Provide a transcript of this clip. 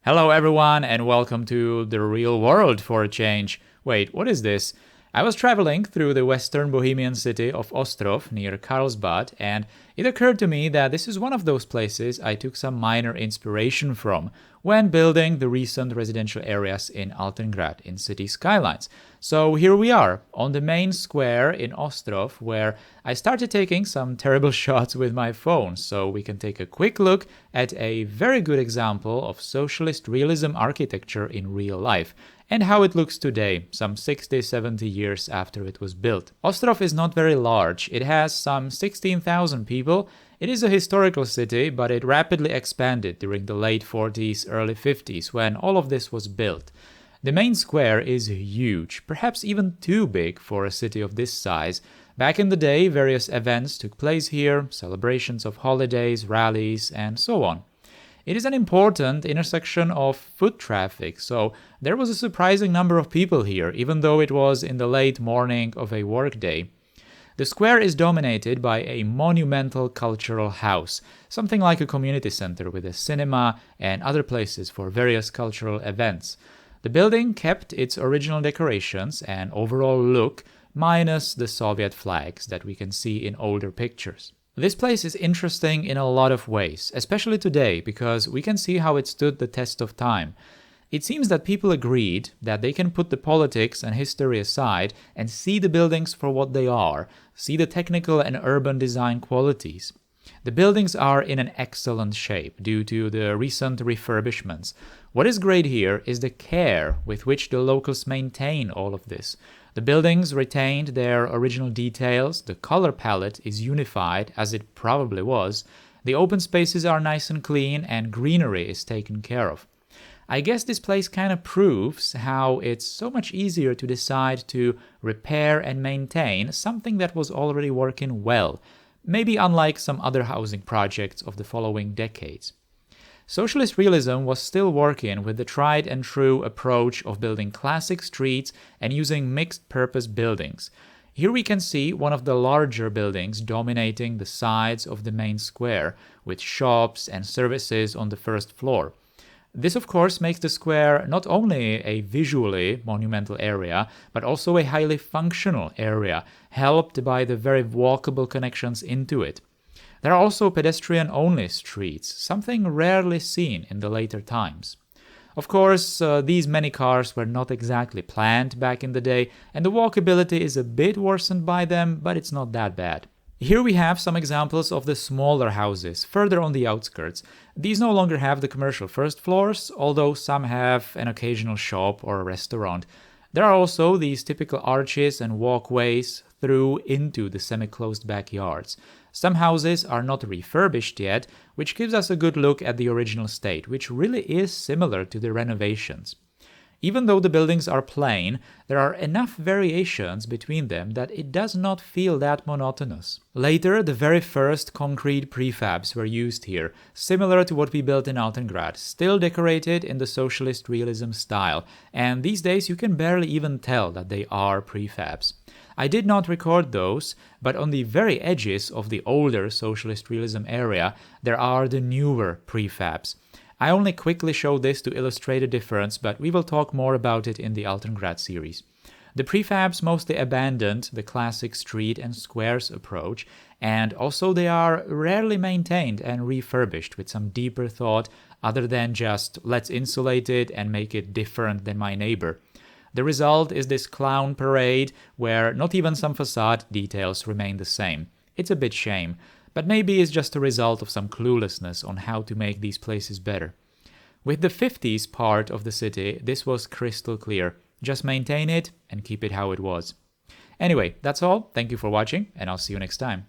Hello everyone and welcome to the real world for a change. Wait, what is this? I was traveling through the western Bohemian city of Ostrov near Carlsbad, and it occurred to me that this is one of those places I took some minor inspiration from when building the recent residential areas in Altengrad in city skylines. So here we are, on the main square in Ostrov, where I started taking some terrible shots with my phone, so we can take a quick look at a very good example of socialist realism architecture in real life, and how it looks today, some 60-70 years after it was built. Ostrov is not very large. It has some 16,000 people. It is a historical city, but it rapidly expanded during the late 40s, early 50s, when all of this was built. The main square is huge, perhaps even too big for a city of this size. Back in the day, various events took place here, celebrations of holidays, rallies, and so on. It is an important intersection of foot traffic, so there was a surprising number of people here, even though it was in the late morning of a workday. The square is dominated by a monumental cultural house, something like a community center with a cinema and other places for various cultural events. The building kept its original decorations and overall look, minus the Soviet flags that we can see in older pictures. This place is interesting in a lot of ways, especially today, because we can see how it stood the test of time. It seems that people agreed that they can put the politics and history aside and see the buildings for what they are, see the technical and urban design qualities. The buildings are in an excellent shape due to the recent refurbishments. What is great here is the care with which the locals maintain all of this. The buildings retained their original details, the color palette is unified, as it probably was, the open spaces are nice and clean, and greenery is taken care of. I guess this place kind of proves how it's so much easier to decide to repair and maintain something that was already working well, maybe unlike some other housing projects of the following decades. Socialist realism was still working with the tried and true approach of building classic streets and using mixed-purpose buildings. Here we can see one of the larger buildings dominating the sides of the main square, with shops and services on the first floor. This, of course, makes the square not only a visually monumental area, but also a highly functional area, helped by the very walkable connections into it. There are also pedestrian-only streets, something rarely seen in the later times. Of course, these many cars were not exactly planned back in the day, and the walkability is a bit worsened by them, but it's not that bad. Here we have some examples of the smaller houses, further on the outskirts. These no longer have the commercial first floors, although some have an occasional shop or a restaurant. There are also these typical arches and walkways through into the semi-closed backyards. Some houses are not refurbished yet, which gives us a good look at the original state, which really is similar to the renovations. Even though the buildings are plain, there are enough variations between them that it does not feel that monotonous. Later, the very first concrete prefabs were used here, similar to what we built in Altengrad, still decorated in the socialist realism style, and these days you can barely even tell that they are prefabs. I did not record those, but on the very edges of the older socialist realism area, there are the newer prefabs. I only quickly show this to illustrate a difference, but we will talk more about it in the Altengrad series. The prefabs mostly abandoned the classic street and squares approach, and also they are rarely maintained and refurbished with some deeper thought other than just let's insulate it and make it different than my neighbor. The result is this clown parade where not even some facade details remain the same. It's a bit shame, but maybe it's just a result of some cluelessness on how to make these places better. With the 50s part of the city, this was crystal clear. Just maintain it and keep it how it was. Anyway, that's all. Thank you for watching, and I'll see you next time.